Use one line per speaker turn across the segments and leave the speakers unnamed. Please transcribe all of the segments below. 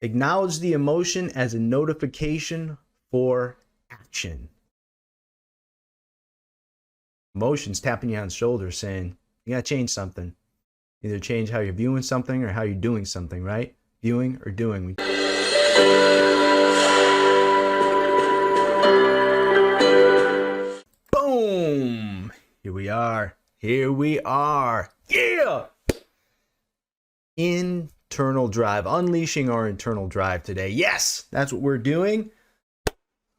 Acknowledge the emotion as a notification for action. Emotions tapping you on the shoulder saying, you got to change something. Either change how you're viewing something or how you're doing something, right? Viewing or doing. Boom! Here we are. Here we are. Yeah! Internal drive. Unleashing our internal drive today. Yes! That's what we're doing.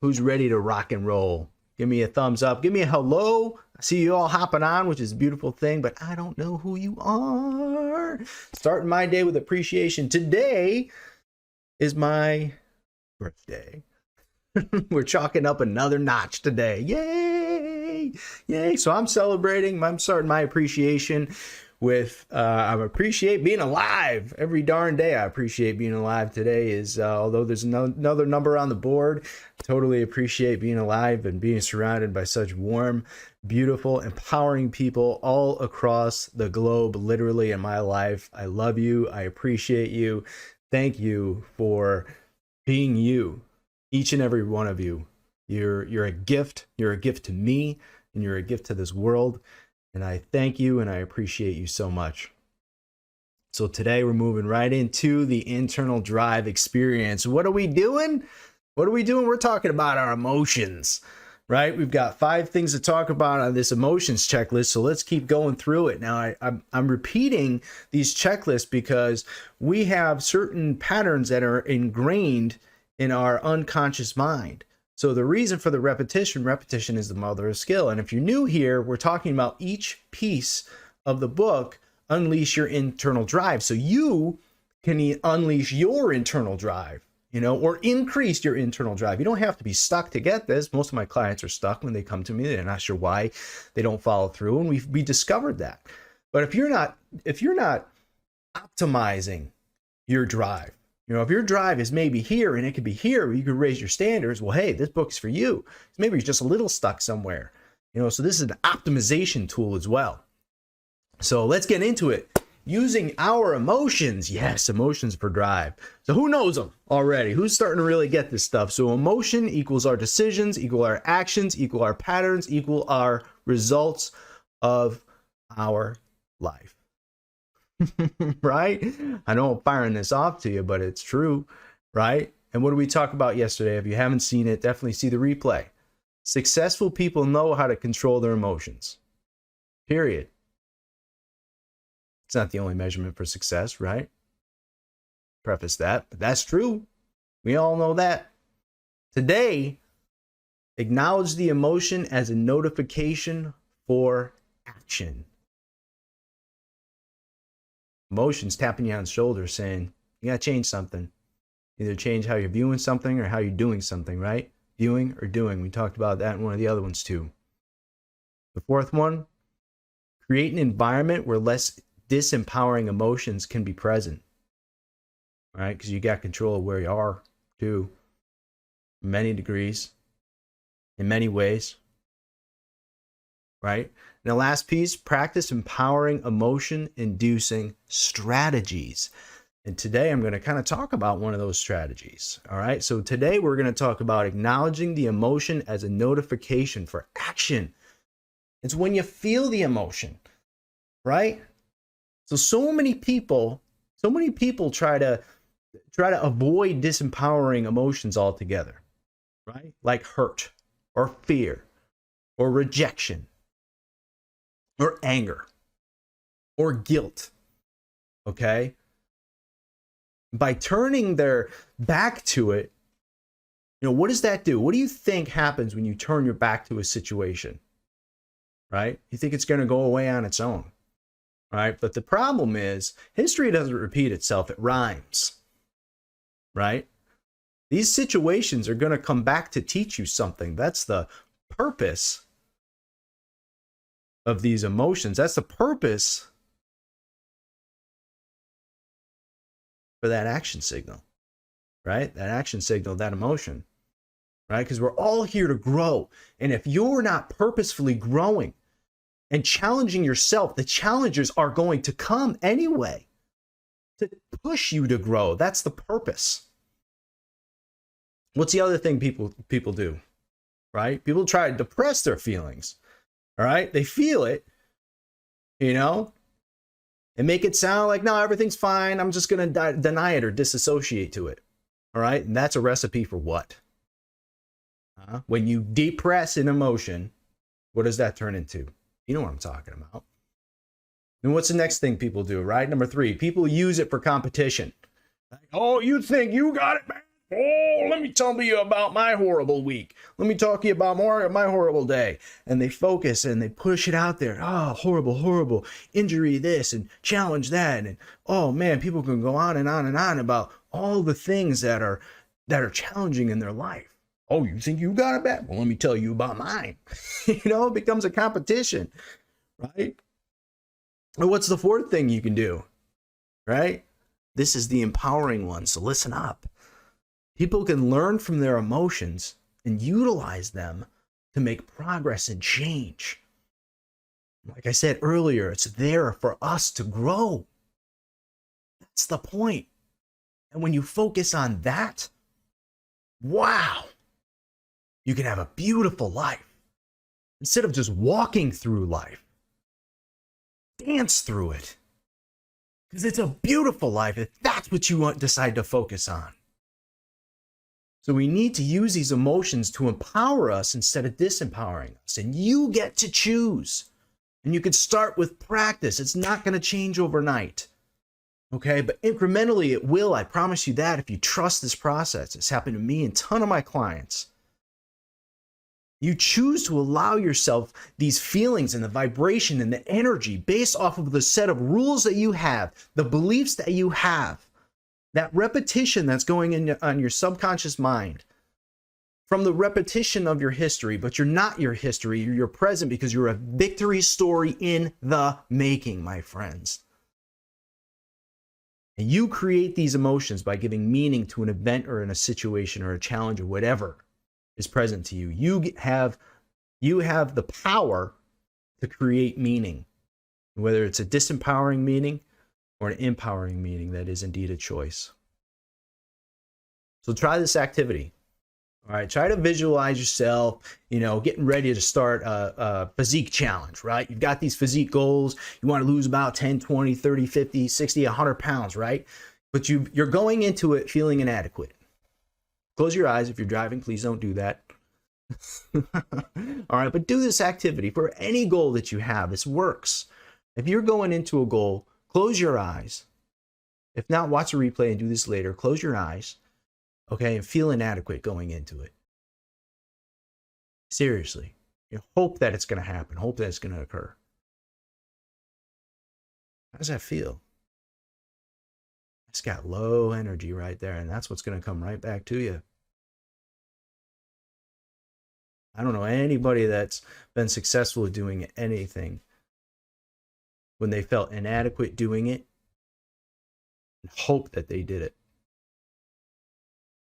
Who's ready to rock and roll? Give me a thumbs up. Give me a hello. I see you all hopping on, which is a beautiful thing, but I don't know who you are. Starting my day with appreciation. Today is my birthday. We're chalking up another notch today. Yay! Yay! So I'm celebrating. I'm starting my appreciation with I appreciate being alive every darn day. I appreciate being alive. Today is although there's another number on the board, totally appreciate being alive and being surrounded by such warm, beautiful, empowering people all across the globe, literally in my life. I love you. I appreciate you. Thank you for being you, each and every one of you. You're a gift. You're a gift to me, and you're a gift to this world. And I thank you and I appreciate you so much. So today we're moving right into the internal drive experience. What are we doing? What are we doing? We're talking about our emotions, right? We've got 5 things to talk about on this emotions checklist. So let's keep going through it. Now I'm repeating these checklists because we have certain patterns that are ingrained in our unconscious mind. So the reason for the repetition is the mother of skill. And if you're new here, we're talking about each piece of the book, Unleash Your Internal Drive. So you can unleash your internal drive, or increase your internal drive. You don't have to be stuck to get this. Most of my clients are stuck when they come to me. They're not sure why they don't follow through. And we discovered that. But if you're not optimizing your drive, if your drive is maybe here and it could be here, you could raise your standards. Well, hey, this book's for you. Maybe you're just a little stuck somewhere. So this is an optimization tool as well. So let's get into it. Using our emotions. Yes, emotions for drive. So who knows them already? Who's starting to really get this stuff? So emotion equals our decisions, equal our actions, equal our patterns, equal our results of our life. Right? I know I'm firing this off to you, but it's true, right? And what did we talk about yesterday? If you haven't seen it, definitely see the replay. Successful people know how to control their emotions. Period. It's not the only measurement for success, right? Preface that, but that's true. We all know that. Today, acknowledge the emotion as a notification for action. Emotions tapping you on the shoulder saying, you got to change something. Either change how you're viewing something or how you're doing something, right? Viewing or doing. We talked about that in one of the other ones too. The 4th one, create an environment where less disempowering emotions can be present. All right? Because you got control of where you are too. In many degrees. In many ways. Right? And the last piece, practice empowering emotion-inducing strategies. And today I'm going to kind of talk about one of those strategies. All right. So today we're going to talk about acknowledging the emotion as a notification for action. It's when you feel the emotion, right? So many people try to avoid disempowering emotions altogether, right? Like hurt or fear or rejection or anger or guilt. Okay? By turning their back to it, what does that do? What do you think happens when you turn your back to a situation? Right? You think it's going to go away on its own. Right? But the problem is, history doesn't repeat itself, it rhymes. Right? These situations are going to come back to teach you something. That's the purpose of these emotions. That's the purpose for that action signal, right? That action signal, that emotion, right? Because we're all here to grow. And if you're not purposefully growing and challenging yourself, the challenges are going to come anyway to push you to grow. That's the purpose. What's the other thing people do, right? People try to depress their feelings, all right? They feel it, you know, and make it sound like, no, everything's fine. I'm just going to deny it or disassociate to it, all right? And that's a recipe for what? When you depress an emotion, what does that turn into? You know what I'm talking about. And what's the next thing people do, right? Number 3, people use it for competition. Oh, you think you got it, man? Oh, let me tell you about my horrible week. Let me talk to you about my horrible day. And they focus and they push it out there. Oh, horrible, horrible. Injury this and challenge that. And oh man, people can go on and on and on about all the things that are challenging in their life. Oh, you think you got it bad? Well, let me tell you about mine. It becomes a competition, right? And what's the 4th thing you can do, right? This is the empowering one, so listen up. People can learn from their emotions and utilize them to make progress and change. Like I said earlier, it's there for us to grow. That's the point. And when you focus on that, wow, you can have a beautiful life. Instead of just walking through life, dance through it. Because it's a beautiful life if that's what you decide to focus on. So we need to use these emotions to empower us instead of disempowering us. And you get to choose. And you can start with practice. It's not going to change overnight. Okay, but incrementally it will. I promise you that if you trust this process. It's happened to me and a ton of my clients. You choose to allow yourself these feelings and the vibration and the energy based off of the set of rules that you have, the beliefs that you have, that repetition that's going on your subconscious mind from the repetition of your history, but you're not your history, you're your present because you're a victory story in the making, my friends. And you create these emotions by giving meaning to an event or in a situation or a challenge or whatever is present to you. You have the power to create meaning, whether it's a disempowering meaning or an empowering meaning that is indeed a choice. So try this activity. All right, try to visualize yourself, getting ready to start a physique challenge, right? You've got these physique goals. You want to lose about 10, 20, 30, 50, 60, 100 pounds, right? But you're going into it feeling inadequate. Close your eyes. If you're driving, please don't do that. All right, but do this activity for any goal that you have. This works. If you're going into a goal, close your eyes. If not, watch a replay and do this later. Close your eyes, okay, and feel inadequate going into it. Seriously. You hope that it's going to happen. Hope that it's going to occur. How does that feel? It's got low energy right there, and that's what's going to come right back to you. I don't know anybody that's been successful at doing anything when they felt inadequate doing it and hope that they did it.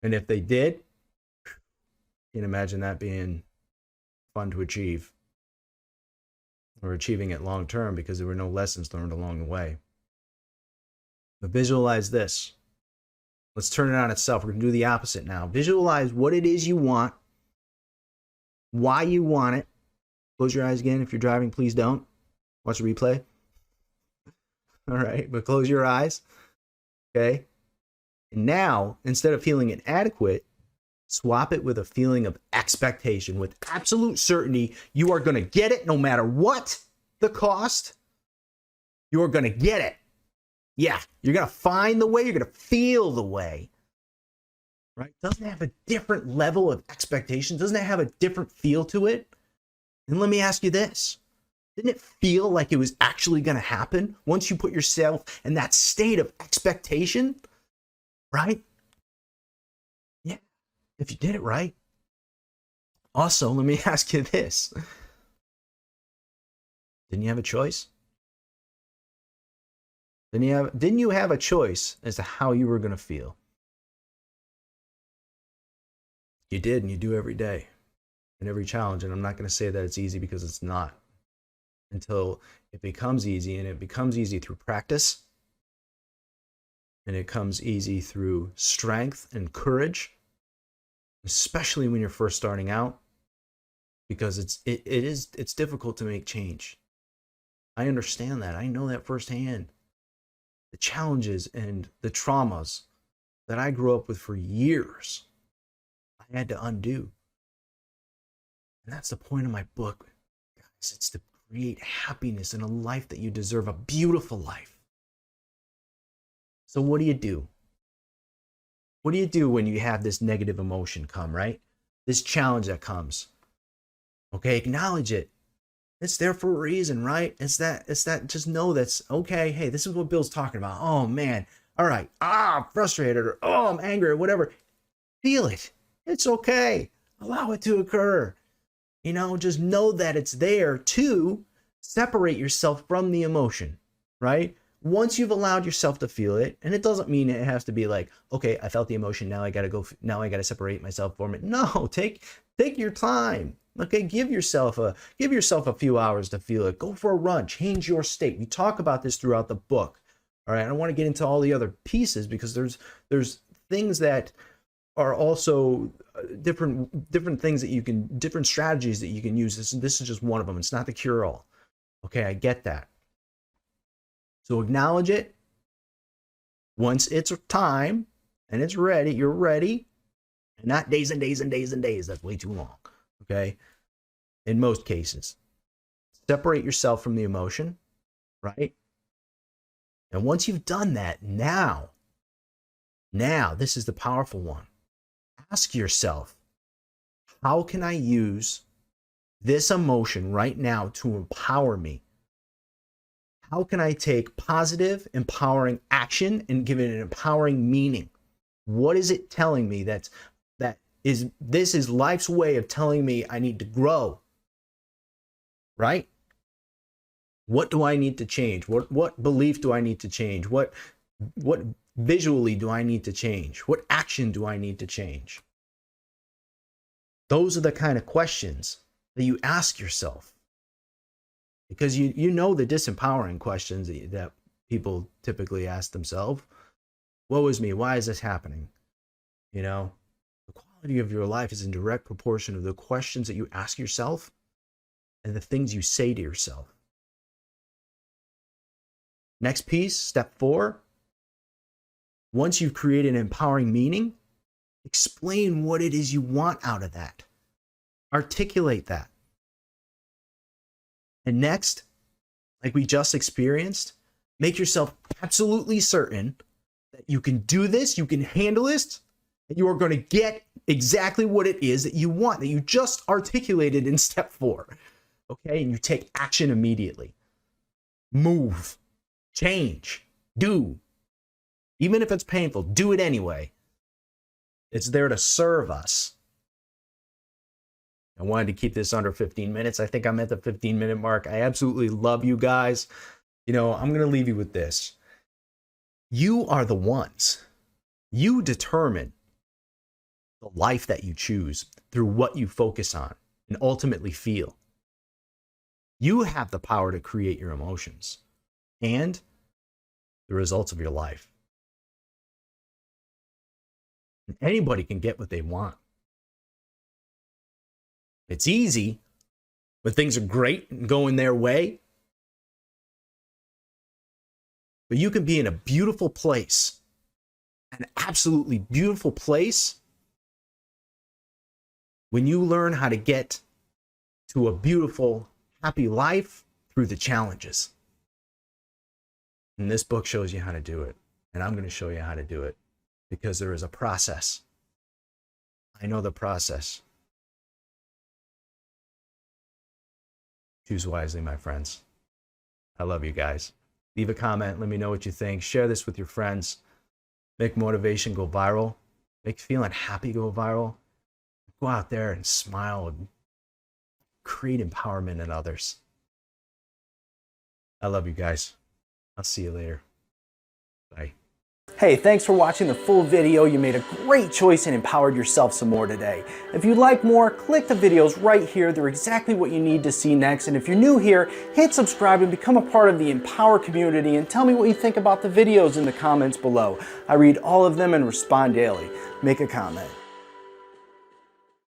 And if they did, you can imagine that being fun to achieve or achieving it long term because there were no lessons learned along the way. But visualize this. Let's turn it on itself. We're going to do the opposite now. Visualize what it is you want, why you want it. Close your eyes again. If you're driving, please don't. Watch the replay. All right, but close your eyes. Okay. And now, instead of feeling inadequate, swap it with a feeling of expectation. With absolute certainty, you are going to get it no matter what the cost. You are going to get it. Yeah, you're going to find the way. You're going to feel the way. Right? Doesn't it have a different level of expectation? Doesn't it have a different feel to it? And let me ask you this. Didn't it feel like it was actually going to happen once you put yourself in that state of expectation? Right? Yeah, if you did it right. Also, let me ask you this. Didn't you have a choice? Didn't you have a choice as to how you were going to feel? You did, and you do every day and every challenge. And I'm not going to say that it's easy because it's not until it becomes easy, and it becomes easy through practice. And it comes easy through strength and courage. especially when you're first starting out, because it's difficult to make change. I understand that. I know that firsthand. The challenges and the traumas that I grew up with for years, I had to undo. And that's the point of my book, guys. It's to create happiness in a life that you deserve, a beautiful life. So what do you do? What do you do when you have this negative emotion come, right? This challenge that comes. Okay, acknowledge it. It's there for a reason, right? It's that, just know that's okay. Hey, this is what Bill's talking about. Oh man. All right. I'm frustrated, or oh, I'm angry, or whatever. Feel it. It's okay. Allow it to occur. You know, just know that it's there to separate yourself from the emotion, right? Once you've allowed yourself to feel it, and it doesn't mean it has to be like, okay, I felt the emotion, now I got to separate myself from it. No, take your time. Okay, give yourself a few hours to feel it. Go for a run, change your state. We talk about this throughout the book. All right, I don't want to get into all the other pieces because there's things that are also different things that you can, different strategies that you can use. This is just one of them. It's not the cure-all. Okay, I get that. So acknowledge it. Once it's time and it's ready, you're ready, and not days and days and days and days. That's way too long. Okay, in most cases, separate yourself from the emotion, right? And once you've done that, now this is the powerful one. Ask yourself, how can I use this emotion right now to empower me? How can I take positive, empowering action and give it an empowering meaning? What is it telling me this is life's way of telling me I need to grow, right? What do I need to change? What belief do I need to change? What visually do I need to change? What action do I need to change? Those are the kind of questions that you ask yourself, because you know the disempowering questions that people typically ask themselves. Woe is me, why is this happening? You know, the quality of your life is in direct proportion of the questions that you ask yourself and the things you say to yourself. Next piece, step 4. Once you've created an empowering meaning, explain what it is you want out of that. Articulate that. And next, like we just experienced, make yourself absolutely certain that you can do this, you can handle this, and you are going to get exactly what it is that you want, that you just articulated in step 4. Okay, and you take action immediately. Move, change, do. Even if it's painful, do it anyway. It's there to serve us. I wanted to keep this under 15 minutes. I think I'm at the 15-minute mark. I absolutely love you guys. You know, I'm going to leave you with this. You are the ones. You determine the life that you choose through what you focus on and ultimately feel. You have the power to create your emotions and the results of your life. Anybody can get what they want. It's easy when things are great and going their way. But you can be in a beautiful place, an absolutely beautiful place, when you learn how to get to a beautiful, happy life through the challenges. And this book shows you how to do it. And I'm going to show you how to do it because there is a process. I know the process. Choose wisely, my friends. I love you guys. Leave a comment. Let me know what you think. Share this with your friends. Make motivation go viral. Make feeling happy go viral. Go out there and smile and create empowerment in others. I love you guys. I'll see you later. Bye.
Hey, thanks for watching the full video. You made a great choice and empowered yourself some more today. If you'd like more, click the videos right here. They're exactly what you need to see next. And if you're new here, hit subscribe and become a part of the Empower community and tell me what you think about the videos in the comments below. I read all of them and respond daily. Make a comment.